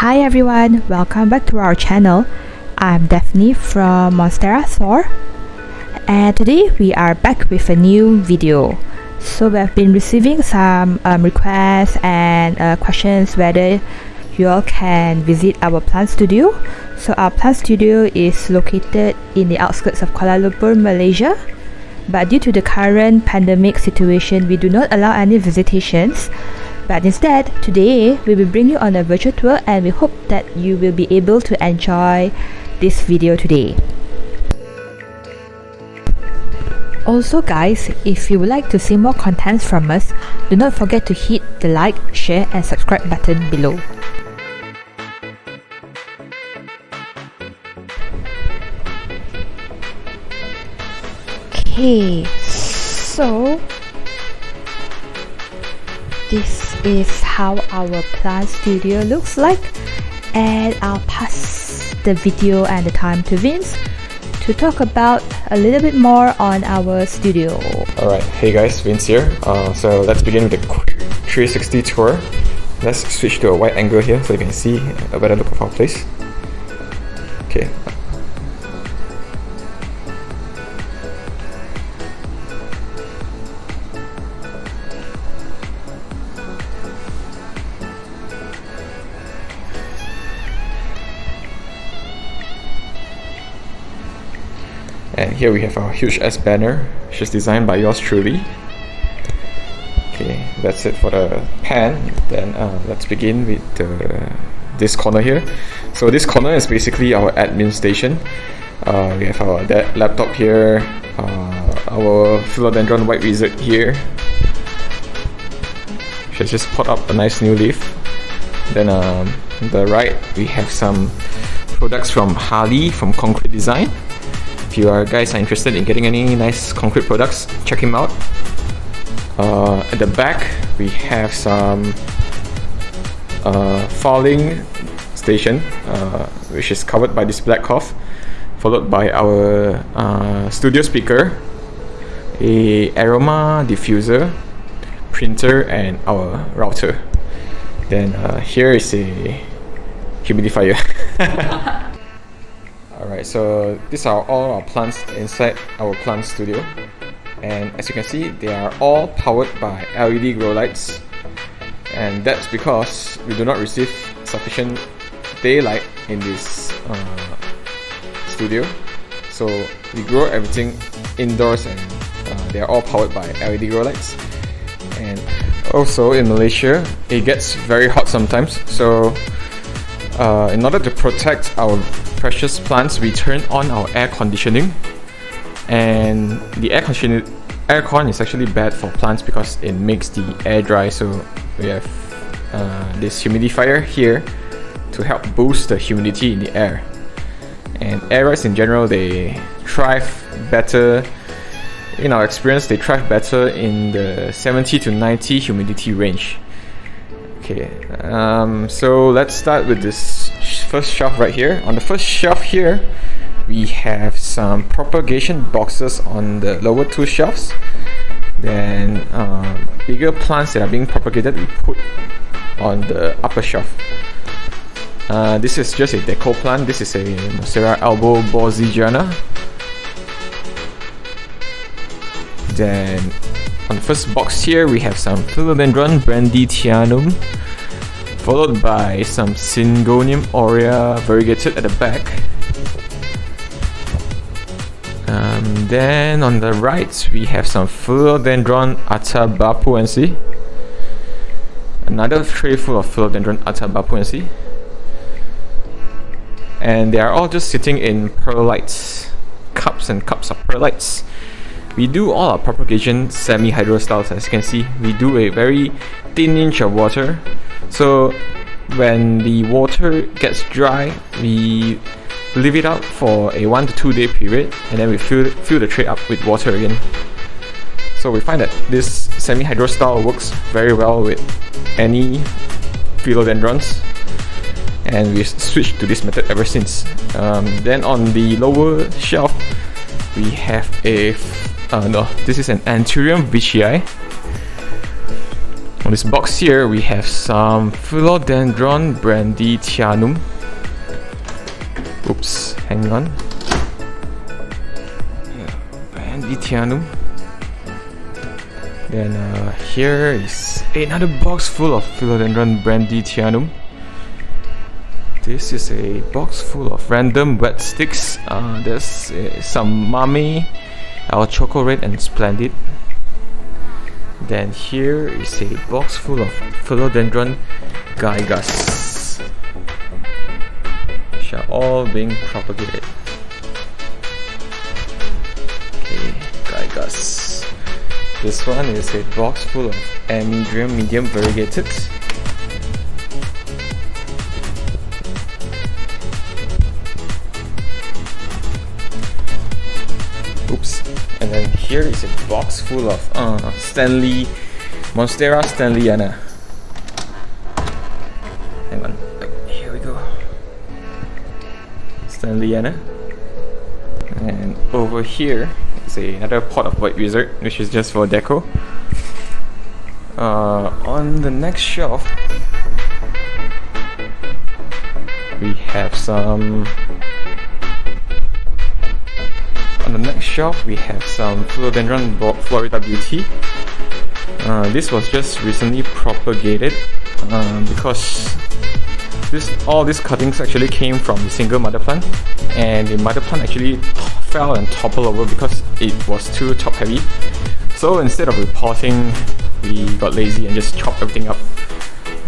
Hi everyone, welcome back to our channel. I'm Daphne from Monstera Thor, and today we are back with a new video. So we have been receiving some requests and questions whether you all can visit our plant studio. So our plant studio is located in the outskirts of Kuala Lumpur, Malaysia. But due to the current pandemic situation, we do not allow any visitations. But instead, today we will bring you on a virtual tour, and we hope that you will be able to enjoy this video today. Also guys, if you would like to see more contents from us, do not forget to hit the like, share and subscribe button below. Okay, so this is how our plant studio looks like, and I'll pass the video and the time to Vince to talk about a little bit more on our studio. Alright, hey guys, Vince here. So let's begin with a quick 360 tour. Let's switch to a wide angle here so you can see a better look of our place. Okay. And here we have our huge S banner, which is designed by yours truly. Okay, that's it for the pan. Then let's begin with this corner here. So this corner is basically our admin station. We have our laptop here, our philodendron white wizard here, which has just put up a nice new leaf. Then on the right we have some products from Harley from Concrete Design. If you guys are interested in getting any nice concrete products, check him out. At the back, we have some fouling station, which is covered by this black cloth, followed by our studio speaker, a aroma diffuser, printer, and our router. Then here is a humidifier. Alright, so these are all our plants inside our plant studio, and as you can see, they are all powered by LED grow lights, and that's because we do not receive sufficient daylight in this studio, so we grow everything indoors, and they are all powered by LED grow lights. And also in Malaysia, it gets very hot sometimes, so in order to protect our precious plants, we turn on our air conditioning, and the aircon is actually bad for plants because it makes the air dry. So we have this humidifier here to help boost the humidity in the air. And airites in general, they thrive better. In our experience, they thrive better in the 70 to 90 humidity range. Okay, so let's start with this first shelf right here. On the first shelf here, we have some propagation boxes on the lower two shelves. Then bigger plants that are being propagated, we put on the upper shelf. This is just a deco plant. This is a Monstera Elbow Borzigiana. Then on the first box here, we have some philodendron branditianum, followed by some Syngonium aurea variegated at the back. Then on the right, we have some philodendron atabapuense, another tray full of philodendron atabapuense, and they are all just sitting in perlites, cups and cups of perlites. We do all our propagation semi-hydro styles. As you can see, we do a very thin inch of water. So when the water gets dry, we leave it out for a 1 to 2 day period, and then we fill the tray up with water again. So we find that this semi-hydro style works very well with any philodendrons, and we switched to this method ever since. Then on the lower shelf, we have a this is an Anthurium veitchii. On this box here, we have some Philodendron branditianum. Oops, hang on. Branditianum. Then here is another box full of Philodendron branditianum. This is a box full of random wet sticks. There's some Mame, Aroid and Splendid. Then here is a box full of Philodendron gigas, which are all being propagated. Okay, gigas. This one is a box full of Amidrium medium variegated. Oops. And then here is a box full of Monstera stanleyana. Hang on. Here we go. Stanleyana. And over here is another pot of White Wizard, which is just for deco. On the next shelf, we have some. On the next shelf, we have some Philodendron Florida Beauty. This was just recently propagated because all these cuttings actually came from the single mother plant, and the mother plant actually fell and toppled over because it was too top heavy. So instead of repotting, we got lazy and just chopped everything up.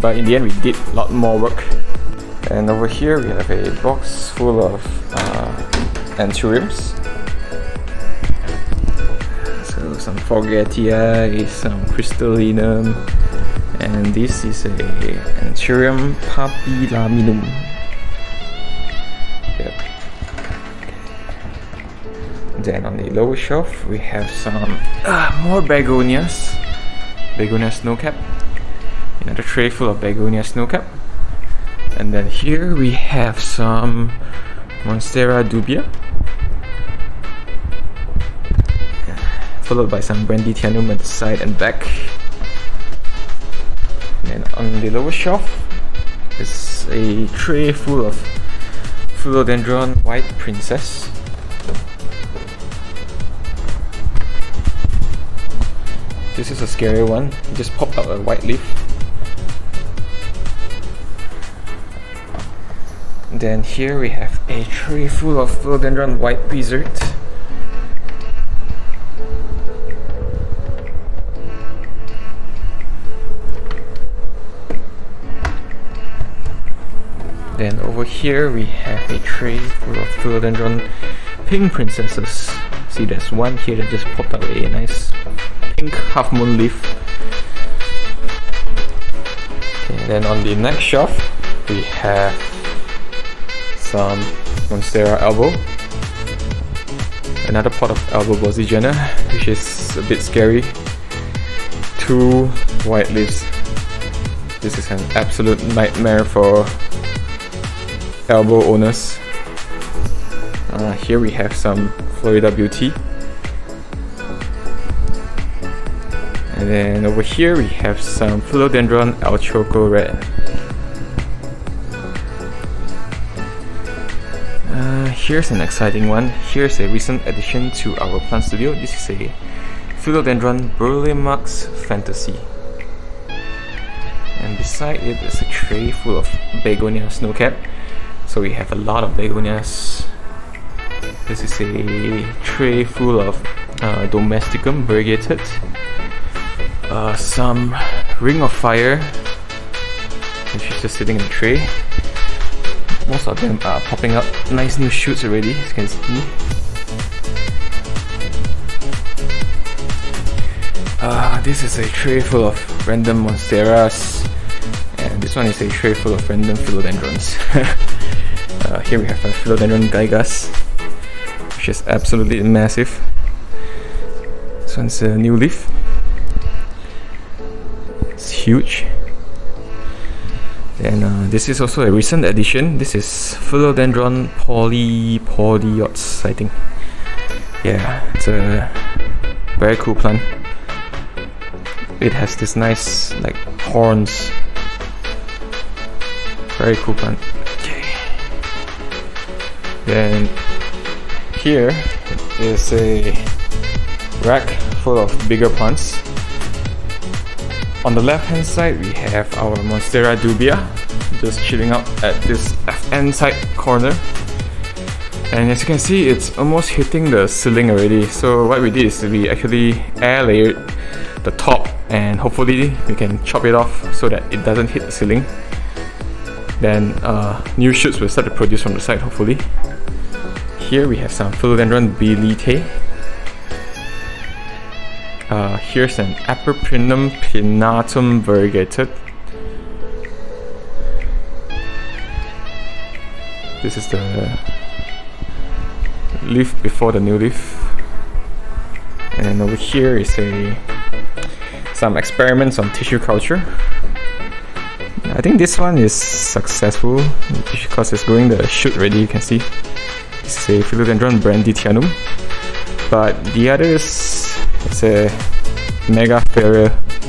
But in the end, we did a lot more work. And over here, we have a box full of anthuriums. Some Forgetia, some Crystallinum, and this is a Anthurium papillaminum. Yep. Then on the lower shelf we have some more begonias, begonia snowcap, another tray full of begonia snowcap, and then here we have some Monstera dubia, followed by some branditianum at the side and back. And then on the lower shelf is a tray full of Philodendron White Princess. This is a scary one, it just popped out a white leaf. And then here we have a tray full of Philodendron White Wizard. Then over here we have a tray full of Philodendron Pink Princesses. See, there's one here that just popped out a nice pink half moon leaf. Okay, then on the next shelf we have some Monstera Elbow, another pot of Elbow Bossigena, which is a bit scary. 2 white leaves. This is an absolute nightmare for elbow owners. Here we have some Florida Beauty, and then over here we have some Philodendron El Choco Red. Here's an exciting one. Here's a recent addition to our plant studio. This is a Philodendron Burlemax Fantasy, and beside it is a tray full of Begonia Snowcap. So we have a lot of begonias. This is a tray full of Domesticum variegated, some Ring of Fire, which is just sitting in the tray. Most of them are popping up nice new shoots already, as you can see. This is a tray full of random Monsteras, and this one is a tray full of random Philodendrons. Here we have a Philodendron gigas, which is absolutely massive. This one's a new leaf. It's huge. Then this is also a recent addition. This is Philodendron polypodiots, I think. Yeah, it's a very cool plant. it has this nice like horns. Very cool plant. Okay. Then here is a rack full of bigger plants. On the left hand side we have our Monstera dubia just chilling out at this FN side corner. And as you can see, it's almost hitting the ceiling already. So what we did is we actually air layered the top, and hopefully we can chop it off so that it doesn't hit the ceiling. Then new shoots will start to produce from the side, hopefully. Here we have some Philodendron bilite. Here's an Aproprinum pinnatum variegated. This is the leaf before the new leaf. And then over here is some experiments on tissue culture. I think this one is successful because it's growing the shoot already, you can see. It's a Philodendron branditianum. But the others, it's a mega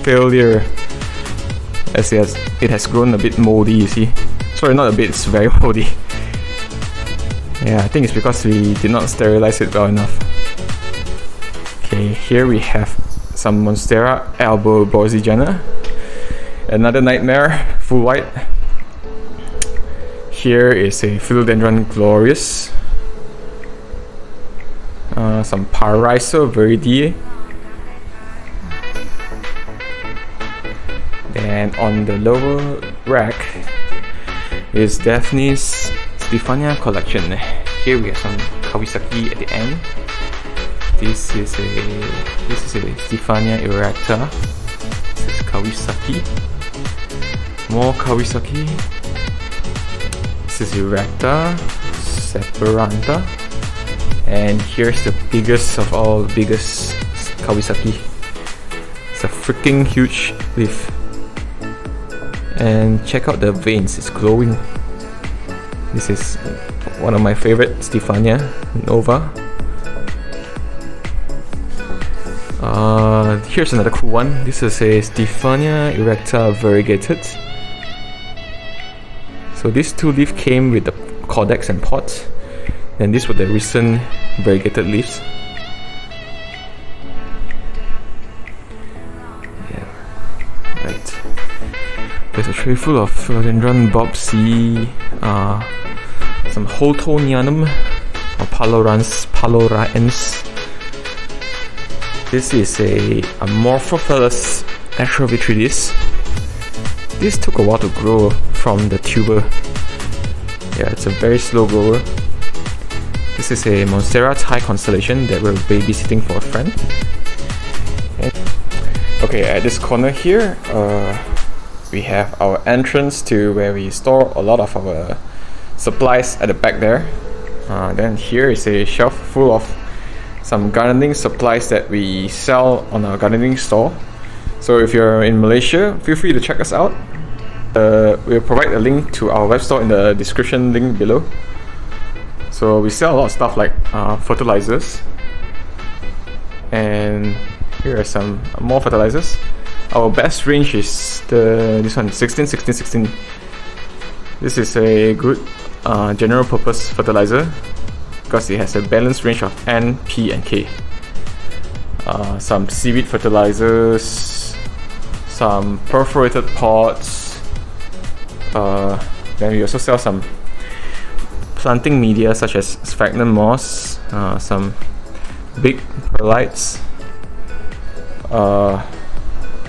failure as it has grown a bit moldy, you see. Sorry, not a bit, it's very moldy. Yeah, I think it's because we did not sterilize it well enough. Okay, here we have some Monstera alboborzigena. Another nightmare, full white. Here is a Philodendron glorious. Some Paraiso viridie. And on the lower rack is Daphne's Stephania collection. Here we have some Kawisaki at the end. This is a Stephania erecta. This is Kawisaki. More Kawisaki. This is erecta, separanta. And here's the biggest of all the biggest Kawisaki. It's a freaking huge leaf. And check out the veins, it's glowing. This is one of my favorite Stephania nova. Here's another cool one. This is a Stephania erecta variegated. So these two leaves came with the cordex and pods, and these were the recent variegated leaves. Yeah, right. There's a tray full of Philodendron bobsea, some Holtonianum or Paloraens. This is a Amorphophallus Astrovitridis. This took a while to grow from the tuber. Yeah, it's a very slow grower. This is a Monstera Thai constellation that we're babysitting for a friend. Okay, at this corner here, we have our entrance to where we store a lot of our supplies at the back there. Then here is a shelf full of some gardening supplies that we sell on our gardening store. So if you're in Malaysia, feel free to check us out. We'll provide a link to our web store in the description link below. So we sell a lot of stuff like fertilizers, and here are some more fertilizers. Our best range is this one, 16. This is a good general purpose fertilizer because it has a balanced range of N, P and K. Some seaweed fertilizers, some perforated pots. Then we also sell some planting media such as sphagnum moss, some big perlites,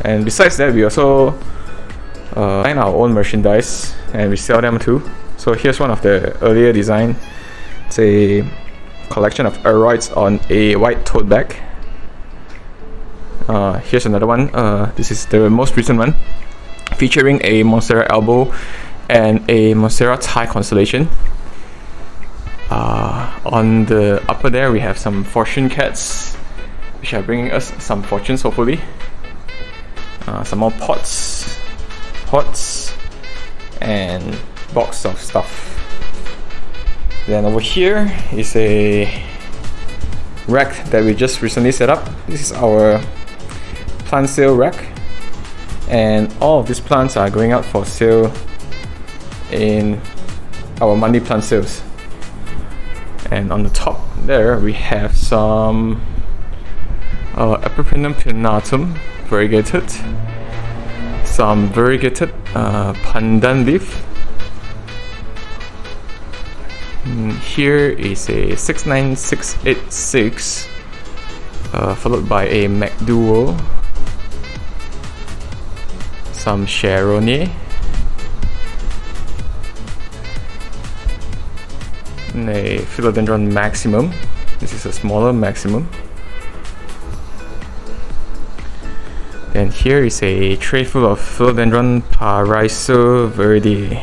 and besides that we also design our own merchandise and we sell them too. So here's one of the earlier design. It's a collection of Aroids on a white tote bag. Here's another one. This is the most recent one, featuring a Monstera albo and a Monstera Thai constellation. On the upper there we have some fortune cats, which are bringing us some fortunes hopefully. Some more pots, and box of stuff. Then over here is a rack that we just recently set up. This is our plant sale rack. And all of these plants are going out for sale in our monthly plant sales. And on the top there we have some Attribution pinnatum variegated, some variegated pandan leaf. Here is a 69686 followed by a MacDuo, some Chardonnay, and a Philodendron maximum. This is a smaller maximum. Then here is a tray full of Philodendron Paraiso Verde.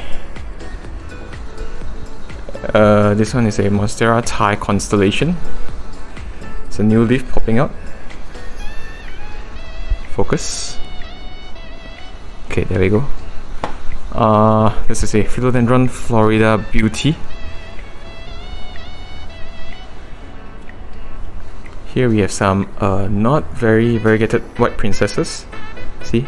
This one is a Monstera Thai constellation. It's a new leaf popping out. Focus. Okay, there we go. This is a Philodendron Florida Beauty. Here we have some not very variegated white princesses. See?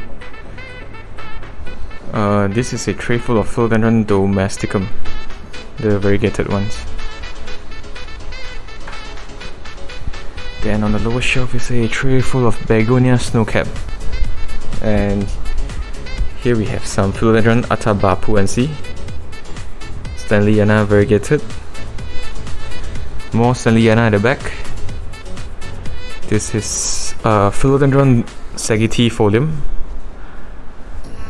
This is a tray full of Philodendron domesticum, the variegated ones. Then on the lower shelf is a tray full of Begonia snowcap. And here we have some Philodendron Atabapuense, Stanleyana variegated. More Stanleyana at the back. This is Philodendron sagitifolium.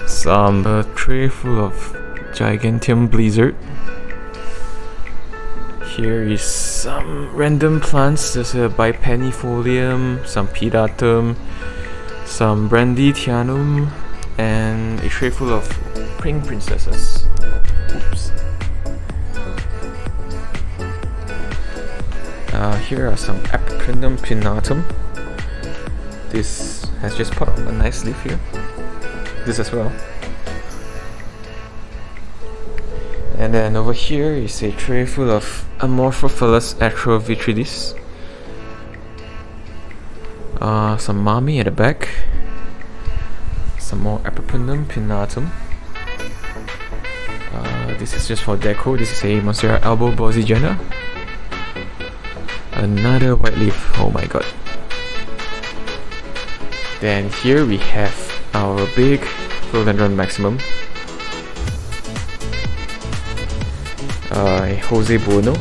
Some tray full of Gigantium blizzard. Here is some random plants. There's a Bipennyfolium, some Pedatum, some Brandytianum, and a tray full of pink princesses. Oops. Here are some Attribution pinnatum. This has just put up a nice leaf here. This as well. And then over here is a tray full of Amorphophilus atrovitridis. Some Mami at the back. Some more Attribution pinnatum. This is just for deco. This is a Monstera albobosygena. Another white leaf. Oh my god. Then here we have our big Philodendron maximum. Jose Bueno.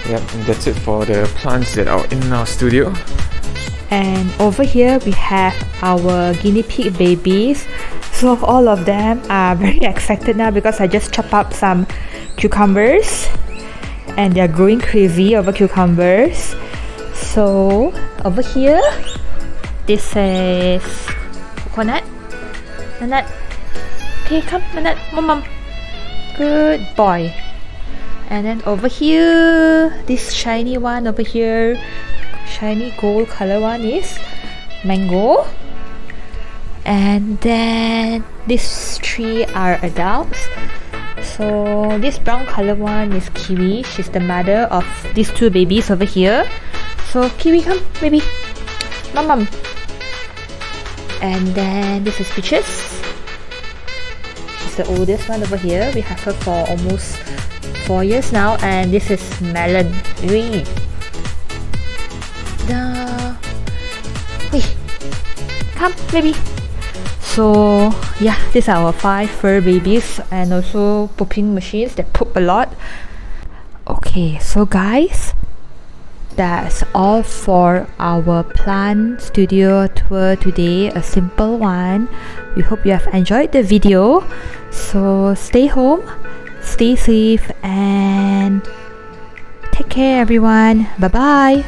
Yep, and that's it for the plants that are in our studio. And over here we have our guinea pig babies. So all of them are very excited now because I just chopped up some cucumbers and they're growing crazy over cucumbers. So over here this is coconut. Manat. Okay, come Manat, mom. Good boy. And then over here, this shiny one over here, shiny gold color one is mango. And then these three are adults. So this brown color one is Kiwi. She's the mother of these two babies over here. So Kiwi, come baby, mom. And then this is Peaches. She's the oldest one over here. We have her for almost 4 years now. And this is Melon. Wait, come baby. So yeah, these are our 5 fur babies and also pooping machines that poop a lot. Okay, so guys, that's all for our plant studio tour today. A simple one. We hope you have enjoyed the video. So stay home, stay safe, and take care everyone. Bye bye.